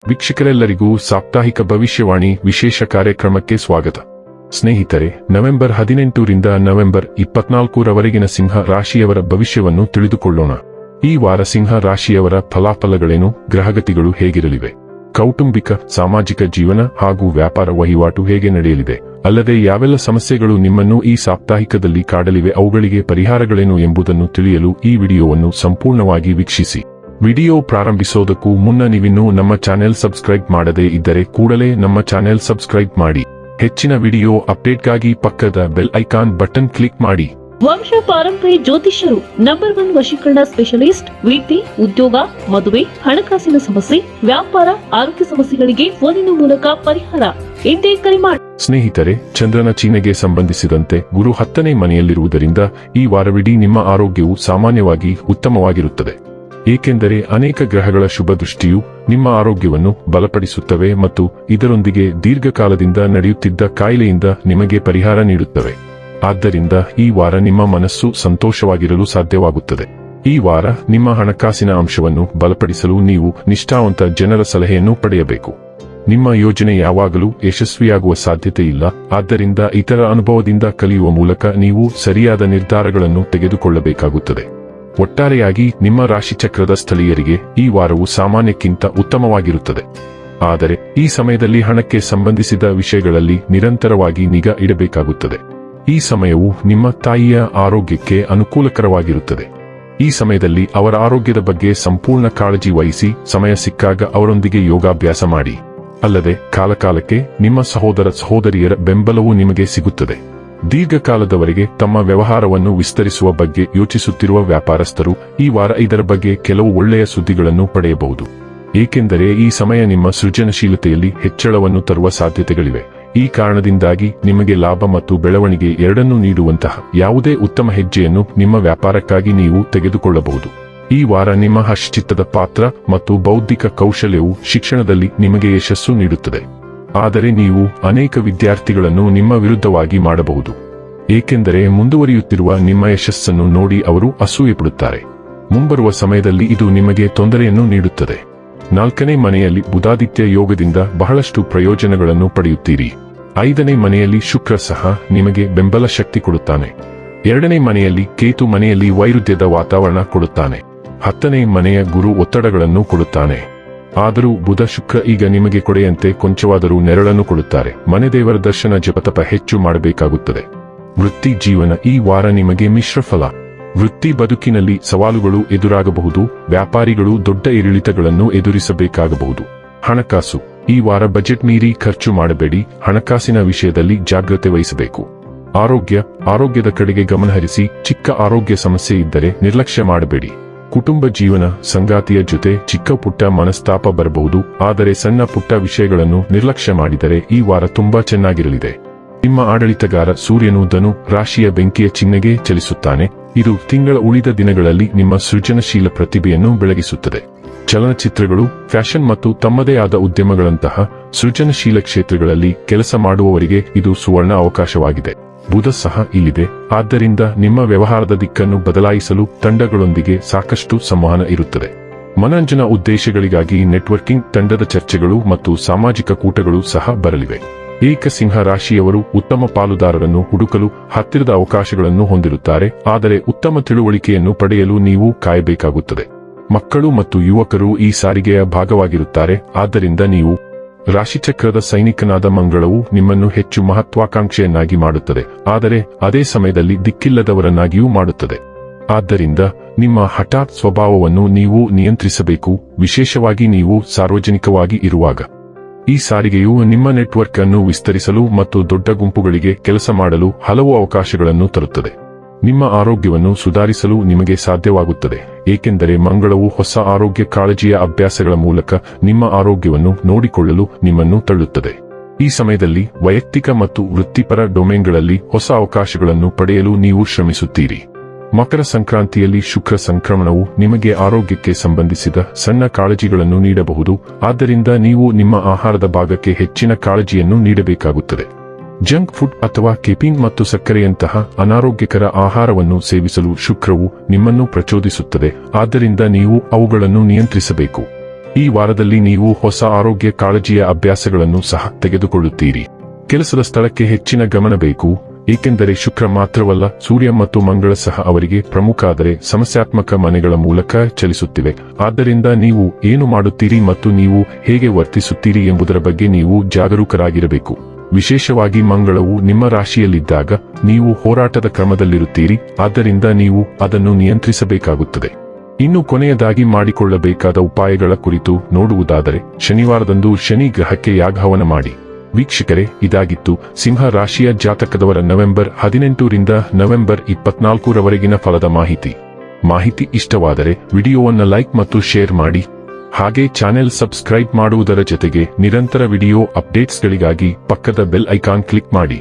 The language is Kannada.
ವೀಕ್ಷಕರೆಲ್ಲರಿಗೂ ಸಾಪ್ತಾಹಿಕ ಭವಿಷ್ಯವಾಣಿ ವಿಶೇಷ ಕಾರ್ಯಕ್ರಮಕ್ಕೆ ಸ್ವಾಗತ. ಸ್ನೇಹಿತರೆ, ನವೆಂಬರ್ 18 ರಿಂದ ನವೆಂಬರ್ 24 ರವರೆಗಿನ ಸಿಂಹ ರಾಶಿಯವರ ಭವಿಷ್ಯವನ್ನು ತಿಳಿದುಕೊಳ್ಳೋಣ. ಈ ವಾರ ಸಿಂಹ ರಾಶಿಯವರ ಫಲಾಫಲಗಳೇನು, ಗ್ರಹಗತಿಗಳು ಹೇಗಿರಲಿವೆ, ಕೌಟುಂಬಿಕ ಸಾಮಾಜಿಕ ಜೀವನ ಹಾಗೂ ವ್ಯಾಪಾರ ವಹಿವಾಟು ಹೇಗೆ ನಡೆಯಲಿದೆ, ಅಲ್ಲದೆ ಯಾವೆಲ್ಲ ಸಮಸ್ಯೆಗಳು ನಿಮ್ಮನ್ನು ಈ ಸಾಪ್ತಾಹಿಕದಲ್ಲಿ ಕಾಡಲಿವೆ, ಅವುಗಳಿಗೆ ಪರಿಹಾರಗಳೇನು ಎಂಬುದನ್ನು ತಿಳಿಯಲು ಈ ವಿಡಿಯೋವನ್ನು ಸಂಪೂರ್ಣವಾಗಿ ವೀಕ್ಷಿಸಿ. ವಿಡಿಯೋ ಪ್ರಾರಂಭಿಸೋದಕ್ಕೂ ಮುನ್ನ ನೀವಿನ್ನೂ ನಮ್ಮ ಚಾನೆಲ್ ಸಬ್ಸ್ಕ್ರೈಬ್ ಮಾಡದೇ ಇದ್ದರೆ ಕೂಡಲೇ ನಮ್ಮ ಚಾನೆಲ್ ಸಬ್ಸ್ಕ್ರೈಬ್ ಮಾಡಿ. ಹೆಚ್ಚಿನ ವಿಡಿಯೋ ಅಪ್ಡೇಟ್ಗಾಗಿ ಪಕ್ಕದ ಬೆಲ್ ಐಕಾನ್ ಬಟನ್ ಕ್ಲಿಕ್ ಮಾಡಿ. ವಂಶ ಪಾರಂಪರ್ಯ ಜ್ಯೋತಿಷ್ಯರು ನಂಬರ್ 1 ವಶೀಕರಣ ಸ್ಪೆಷಲಿಸ್ಟ್. ವಿದ್ಯೆ, ಉದ್ಯೋಗ, ಮದುವೆ, ಹಣಕಾಸಿನ ಸಮಸ್ಯೆ, ವ್ಯಾಪಾರ, ಆರೋಗ್ಯ ಸಮಸ್ಯೆಗಳಿಗೆ ಫೋನಿನ ಮೂಲಕ ಪರಿಹಾರ. ಇಂದೇ ಕರೆ ಮಾಡಿ. ಸ್ನೇಹಿತರೆ, ಚಂದ್ರನ ಚಿಹ್ನೆಗೆ ಸಂಬಂಧಿಸಿದಂತೆ ಗುರು 10ನೇ ಮನೆಯಲ್ಲಿರುವುದರಿಂದ ಈ ವಾರವಿಡೀ ನಿಮ್ಮ ಆರೋಗ್ಯವು ಸಾಮಾನ್ಯವಾಗಿ ಉತ್ತಮವಾಗಿರುತ್ತದೆ. ಏಕೆಂದರೆ ಅನೇಕ ಗ್ರಹಗಳ ಶುಭ ದೃಷ್ಟಿಯು ನಿಮ್ಮ ಆರೋಗ್ಯವನ್ನು ಬಲಪಡಿಸುತ್ತವೆ ಮತ್ತು ಇದರೊಂದಿಗೆ ದೀರ್ಘಕಾಲದಿಂದ ನಡೆಯುತ್ತಿದ್ದ ಕಾಯಿಲೆಯಿಂದ ನಿಮಗೆ ಪರಿಹಾರ ನೀಡುತ್ತವೆ. ಆದ್ದರಿಂದ ಈ ವಾರ ನಿಮ್ಮ ಮನಸ್ಸು ಸಂತೋಷವಾಗಿರಲು ಸಾಧ್ಯವಾಗುತ್ತದೆ. ಈ ವಾರ ನಿಮ್ಮ ಹಣಕಾಸಿನ ಅಂಶವನ್ನು ಬಲಪಡಿಸಲು ನೀವು ನಿಷ್ಠಾವಂತ ಜನರ ಸಲಹೆಯನ್ನು ಪಡೆಯಬೇಕು. ನಿಮ್ಮ ಯೋಜನೆ ಯಾವಾಗಲೂ ಯಶಸ್ವಿಯಾಗುವ ಸಾಧ್ಯತೆ ಇಲ್ಲ, ಆದ್ದರಿಂದ ಇತರ ಅನುಭವದಿಂದ ಕಲಿಯುವ ಮೂಲಕ ನೀವು ಸರಿಯಾದ ನಿರ್ಧಾರಗಳನ್ನು ತೆಗೆದುಕೊಳ್ಳಬೇಕಾಗುತ್ತದೆ. ಒಟ್ಟಾರೆಯಾಗಿ ನಿಮ್ಮ ರಾಶಿಚಕ್ರದ ಸ್ಥಳೀಯರಿಗೆ ಈ ವಾರವು ಸಾಮಾನ್ಯಕ್ಕಿಂತ ಉತ್ತಮವಾಗಿರುತ್ತದೆ. ಆದರೆ ಈ ಸಮಯದಲ್ಲಿ ಹಣಕ್ಕೆ ಸಂಬಂಧಿಸಿದ ವಿಷಯಗಳಲ್ಲಿ ನಿರಂತರವಾಗಿ ನಿಗಾ ಇಡಬೇಕಾಗುತ್ತದೆ. ಈ ಸಮಯವು ನಿಮ್ಮ ತಾಯಿಯ ಆರೋಗ್ಯಕ್ಕೆ ಅನುಕೂಲಕರವಾಗಿರುತ್ತದೆ. ಈ ಸಮಯದಲ್ಲಿ ಅವರ ಆರೋಗ್ಯದ ಬಗ್ಗೆ ಸಂಪೂರ್ಣ ಕಾಳಜಿ ವಹಿಸಿ ಸಮಯ ಸಿಕ್ಕಾಗ ಅವರೊಂದಿಗೆ ಯೋಗಾಭ್ಯಾಸ ಮಾಡಿ. ಅಲ್ಲದೆ ಕಾಲಕಾಲಕ್ಕೆ ನಿಮ್ಮ ಸಹೋದರ ಸಹೋದರಿಯರ ಬೆಂಬಲವೂ ನಿಮಗೆ ಸಿಗುತ್ತದೆ. ದೀರ್ಘಕಾಲದವರೆಗೆ ತಮ್ಮ ವ್ಯವಹಾರವನ್ನು ವಿಸ್ತರಿಸುವ ಬಗ್ಗೆ ಯೋಚಿಸುತ್ತಿರುವ ವ್ಯಾಪಾರಸ್ಥರು ಈ ವಾರ ಇದರ ಬಗ್ಗೆ ಕೆಲವು ಒಳ್ಳೆಯ ಸುದ್ದಿಗಳನ್ನು ಪಡೆಯಬಹುದು. ಏಕೆಂದರೆ ಈ ಸಮಯ ನಿಮ್ಮ ಸೃಜನಶೀಲತೆಯಲ್ಲಿ ಹೆಚ್ಚಳವನ್ನು ತರುವ ಸಾಧ್ಯತೆಗಳಿವೆ. ಈ ಕಾರಣದಿಂದಾಗಿ ನಿಮಗೆ ಲಾಭ ಮತ್ತು ಬೆಳವಣಿಗೆ ಎರಡನ್ನೂ ನೀಡುವಂತಹ ಯಾವುದೇ ಉತ್ತಮ ಹೆಜ್ಜೆಯನ್ನು ನಿಮ್ಮ ವ್ಯಾಪಾರಕ್ಕಾಗಿ ನೀವು ತೆಗೆದುಕೊಳ್ಳಬಹುದು. ಈ ವಾರ ನಿಮ್ಮ ಹರ್ಷಚಿತ್ತದ ಪಾತ್ರ ಮತ್ತು ಬೌದ್ಧಿಕ ಕೌಶಲ್ಯವು ಶಿಕ್ಷಣದಲ್ಲಿ ನಿಮಗೆ ಯಶಸ್ಸು ನೀಡುತ್ತದೆ. ಆದರೆ ನೀವು ಅನೇಕ ವಿದ್ಯಾರ್ಥಿಗಳನ್ನು ನಿಮ್ಮ ವಿರುದ್ಧವಾಗಿ ಮಾಡಬಹುದು. ಏಕೆಂದರೆ ಮುಂದುವರಿಯುತ್ತಿರುವ ನಿಮ್ಮ ಯಶಸ್ಸನ್ನು ನೋಡಿ ಅವರು ಅಸೂಯೆಪಡುತ್ತಾರೆ. ಮುಂಬರುವ ಸಮಯದಲ್ಲಿ ಇದು ನಿಮಗೆ ತೊಂದರೆಯನ್ನು ನೀಡುತ್ತದೆ. 4ನೇ ಮನೆಯಲ್ಲಿ ಬುಧಾದಿತ್ಯ ಯೋಗದಿಂದ ಬಹಳಷ್ಟು ಪ್ರಯೋಜನಗಳನ್ನು ಪಡೆಯುತ್ತೀರಿ. 5ನೇ ಮನೆಯಲ್ಲಿ ಶುಕ್ರ ಸಹ ನಿಮಗೆ ಬೆಂಬಲ ಶಕ್ತಿ ಕೊಡುತ್ತಾನೆ. 2ನೇ ಮನೆಯಲ್ಲಿ ಕೇತು ಮನೆಯಲ್ಲಿ ವೈರುಧ್ಯದ ವಾತಾವರಣ ಕೊಡುತ್ತಾನೆ. 10ನೇ ಮನೆಯ ಗುರು ಒತ್ತಡಗಳನ್ನು ಕೊಡುತ್ತಾನೆ. ಆದರೂ ಬುಧ ಶುಕ್ರ ಈಗ ನಿಮಗೆ ಕೊಡೆಯಂತೆ ಕೊಂಚವಾದರೂ ನೆರಳನ್ನು ಕೊಡುತ್ತಾರೆ. ಮನೆದೇವರ ದರ್ಶನ ಜಪತಪ ಹೆಚ್ಚು ಮಾಡಬೇಕಾಗುತ್ತದೆ. ವೃತ್ತಿ ಜೀವನ ಈ ವಾರ ನಿಮಗೆ ಮಿಶ್ರ ಫಲ. ವೃತ್ತಿ ಬದುಕಿನಲ್ಲಿ ಸವಾಲುಗಳು ಎದುರಾಗಬಹುದು. ವ್ಯಾಪಾರಿಗಳು ದೊಡ್ಡ ಏರಿಳಿತಗಳನ್ನು ಎದುರಿಸಬೇಕಾಗಬಹುದು. ಹಣಕಾಸು ಈ ವಾರ ಬಜೆಟ್ ಮೀರಿ ಖರ್ಚು ಮಾಡಬೇಡಿ. ಹಣಕಾಸಿನ ವಿಷಯದಲ್ಲಿ ಜಾಗ್ರತೆ ವಹಿಸಬೇಕು. ಆರೋಗ್ಯದ ಕಡೆಗೆ ಗಮನಹರಿಸಿ. ಚಿಕ್ಕ ಆರೋಗ್ಯ ಸಮಸ್ಯೆ ಇದ್ದರೆ ನಿರ್ಲಕ್ಷ್ಯ ಮಾಡಬೇಡಿ. ಕುಟುಂಬ ಜೀವನ ಸಂಗಾತಿಯ ಜೊತೆ ಚಿಕ್ಕ ಪುಟ್ಟ ಮನಸ್ತಾಪ ಬರಬಹುದು. ಆದರೆ ಸಣ್ಣ ಪುಟ್ಟ ವಿಷಯಗಳನ್ನು ನಿರ್ಲಕ್ಷ್ಯ ಮಾಡಿದರೆ ಈ ವಾರ ತುಂಬಾ ಚೆನ್ನಾಗಿರಲಿದೆ. ನಿಮ್ಮ ಆಡಳಿತಗಾರ ಸೂರ್ಯನು ಧನು ರಾಶಿಯ ಬೆಂಕಿಯ ಚಿಹ್ನೆಗೆ ಚಲಿಸುತ್ತಾನೆ. ಇದು ತಿಂಗಳ ಉಳಿದ ದಿನಗಳಲ್ಲಿ ನಿಮ್ಮ ಸೃಜನಶೀಲ ಪ್ರತಿಭೆಯನ್ನು ಬೆಳಗಿಸುತ್ತದೆ. ಚಲನಚಿತ್ರಗಳು, ಫ್ಯಾಷನ್ ಮತ್ತು ತಮ್ಮದೇ ಆದ ಉದ್ಯಮಗಳಂತಹ ಸೃಜನಶೀಲ ಕ್ಷೇತ್ರಗಳಲ್ಲಿ ಕೆಲಸ ಮಾಡುವವರಿಗೆ ಇದು ಸುವರ್ಣ ಅವಕಾಶವಾಗಿದೆ. ಬುಧ ಸಹ ಇಲ್ಲಿದೆ. ಆದ್ದರಿಂದ ನಿಮ್ಮ ವ್ಯವಹಾರದ ದಿಕ್ಕನ್ನು ಬದಲಾಯಿಸಲು ತಂಡಗಳೊಂದಿಗೆ ಸಾಕಷ್ಟು ಸಂವಹನ ಇರುತ್ತದೆ. ಮನರಂಜನಾ ಉದ್ದೇಶಗಳಿಗಾಗಿ ನೆಟ್ವರ್ಕಿಂಗ್, ತಂಡದ ಚರ್ಚೆಗಳು ಮತ್ತು ಸಾಮಾಜಿಕ ಕೂಟಗಳು ಸಹ ಬರಲಿವೆ. ಸಿಂಹ ರಾಶಿಯವರು ಉತ್ತಮ ಪಾಲುದಾರರನ್ನು ಹುಡುಕಲು ಹತ್ತಿರದ ಅವಕಾಶಗಳನ್ನು ಹೊಂದಿರುತ್ತಾರೆ. ಆದರೆ ಉತ್ತಮ ತಿಳುವಳಿಕೆಯನ್ನು ಪಡೆಯಲು ನೀವು ಕಾಯಬೇಕಾಗುತ್ತದೆ. ಮಕ್ಕಳು ಮತ್ತು ಯುವಕರು ಈ ಸಾರಿಗೆಯ ಭಾಗವಾಗಿರುತ್ತಾರೆ. ಆದ್ದರಿಂದ ನೀವು ರಾಶಿಚಕ್ರದ ಸೈನಿಕನಾದ ಮಂಗಳವು ನಿಮ್ಮನ್ನು ಹೆಚ್ಚು ಮಹತ್ವಾಕಾಂಕ್ಷೆಯನ್ನಾಗಿ ಮಾಡುತ್ತದೆ, ಆದರೆ ಅದೇ ಸಮಯದಲ್ಲಿ ದಿಕ್ಕಿಲ್ಲದವರನ್ನಾಗಿಯೂ ಮಾಡುತ್ತದೆ. ಆದ್ದರಿಂದ ನಿಮ್ಮ ಹಠಾತ್ ಸ್ವಭಾವವನ್ನು ನೀವು ನಿಯಂತ್ರಿಸಬೇಕು, ವಿಶೇಷವಾಗಿ ನೀವು ಸಾರ್ವಜನಿಕವಾಗಿ ಇರುವಾಗ. ಈ ಸಾರಿಗೆಯು ನಿಮ್ಮ ನೆಟ್ವರ್ಕ್ ಅನ್ನು ವಿಸ್ತರಿಸಲು ಮತ್ತು ದೊಡ್ಡ ಗುಂಪುಗಳಿಗೆ ಕೆಲಸ ಮಾಡಲು ಹಲವು ಅವಕಾಶಗಳನ್ನು ತರುತ್ತದೆ. ನಿಮ್ಮ ಆರೋಗ್ಯವನ್ನು ಸುಧಾರಿಸಲು ನಿಮಗೆ ಸಾಧ್ಯವಾಗುತ್ತದೆ, ಏಕೆಂದರೆ ಮಂಗಳವು ಹೊಸ ಆರೋಗ್ಯ ಕಾಳಜಿಯ ಅಭ್ಯಾಸಗಳ ಮೂಲಕ ನಿಮ್ಮ ಆರೋಗ್ಯವನ್ನು ನೋಡಿಕೊಳ್ಳಲು ನಿಮ್ಮನ್ನು ತಳ್ಳುತ್ತದೆ. ಈ ಸಮಯದಲ್ಲಿ ವೈಯಕ್ತಿಕ ಮತ್ತು ವೃತ್ತಿಪರ ಡೊಮೇನ್ಗಳಲ್ಲಿ ಹೊಸ ಅವಕಾಶಗಳನ್ನು ಪಡೆಯಲು ನೀವು ಶ್ರಮಿಸುತ್ತೀರಿ. ಮಕರ ಸಂಕ್ರಾಂತಿಯಲ್ಲಿ ಶುಕ್ರ ಸಂಕ್ರಮಣವು ನಿಮಗೆ ಆರೋಗ್ಯಕ್ಕೆ ಸಂಬಂಧಿಸಿದ ಸಣ್ಣ ಕಾಳಜಿಗಳನ್ನು ನೀಡಬಹುದು. ಆದ್ದರಿಂದ ನೀವು ನಿಮ್ಮ ಆಹಾರದ ಭಾಗಕ್ಕೆ ಹೆಚ್ಚಿನ ಕಾಳಜಿಯನ್ನು ನೀಡಬೇಕಾಗುತ್ತದೆ. ಜಂಕ್ ಫುಡ್ ಅಥವಾ ಕೆಫೀನ್ ಮತ್ತು ಸಕ್ಕರೆಯಂತಹ ಅನಾರೋಗ್ಯಕರ ಆಹಾರವನ್ನು ಸೇವಿಸಲು ಶುಕ್ರವು ನಿಮ್ಮನ್ನು ಪ್ರಚೋದಿಸುತ್ತದೆ. ಆದ್ದರಿಂದ ನೀವು ಅವುಗಳನ್ನು ನಿಯಂತ್ರಿಸಬೇಕು. ಈ ವಾರದಲ್ಲಿ ನೀವು ಹೊಸ ಆರೋಗ್ಯ ಕಾಳಜಿಯ ಅಭ್ಯಾಸಗಳನ್ನು ಸಹ ತೆಗೆದುಕೊಳ್ಳುತ್ತೀರಿ. ಕೆಲಸದ ಸ್ಥಳಕ್ಕೆ ಹೆಚ್ಚಿನ ಗಮನ ಬೇಕು, ಏಕೆಂದರೆ ಶುಕ್ರ ಮಾತ್ರವಲ್ಲ ಸೂರ್ಯ ಮತ್ತು ಮಂಗಳ ಸಹ ಅವರಿಗೆ ಪ್ರಮುಖ ಆದರೆ ಸಮಸ್ಯಾತ್ಮಕ ಮನೆಗಳ ಮೂಲಕ ಚಲಿಸುತ್ತಿವೆ. ಆದ್ದರಿಂದ ನೀವು ಏನು ಮಾಡುತ್ತೀರಿ ಮತ್ತು ನೀವು ಹೇಗೆ ವರ್ತಿಸುತ್ತೀರಿ ಎಂಬುದರ ಬಗ್ಗೆ ನೀವು ಜಾಗರೂಕರಾಗಿರಬೇಕು. ವಿಶೇಷವಾಗಿ ಮಂಗಳವು ನಿಮ್ಮ ರಾಶಿಯಲ್ಲಿದ್ದಾಗ ನೀವು ಹೋರಾಟದ ಕ್ರಮದಲ್ಲಿರುತ್ತೀರಿ, ಆದ್ದರಿಂದ ನೀವು ಅದನ್ನು ನಿಯಂತ್ರಿಸಬೇಕಾಗುತ್ತದೆ. ಇನ್ನು ಕೊನೆಯದಾಗಿ ಮಾಡಿಕೊಳ್ಳಬೇಕಾದ ಉಪಾಯಗಳ ಕುರಿತು ನೋಡುವುದಾದರೆ ಶನಿವಾರದಂದು ಶನಿ ಗ್ರಹಕ್ಕೆ ಯಾಗಹವನ ಮಾಡಿ. ವೀಕ್ಷಕರೇ, ಇದಾಗಿತ್ತು ಸಿಂಹ ರಾಶಿಯ ಜಾತಕದವರ ನವೆಂಬರ್ 18 ರಿಂದ ನವೆಂಬರ್ 24ರವರೆಗಿನ ಫಲದ ಮಾಹಿತಿ ಇಷ್ಟವಾದರೆ ವಿಡಿಯೋವನ್ನು ಲೈಕ್ ಮತ್ತು ಶೇರ್ ಮಾಡಿ. ಹಾಗೆ ಚಾನೆಲ್ ಸಬ್ಸ್ಕ್ರೈಬ್ ಮಾಡುವುದರ ಜೊತೆಗೆ ನಿರಂತರ ವಿಡಿಯೋ ಅಪ್ಡೇಟ್ಸ್ಗಳಿಗಾಗಿ ಪಕ್ಕದ ಬೆಲ್ ಐಕಾನ್ ಕ್ಲಿಕ್ ಮಾಡಿ.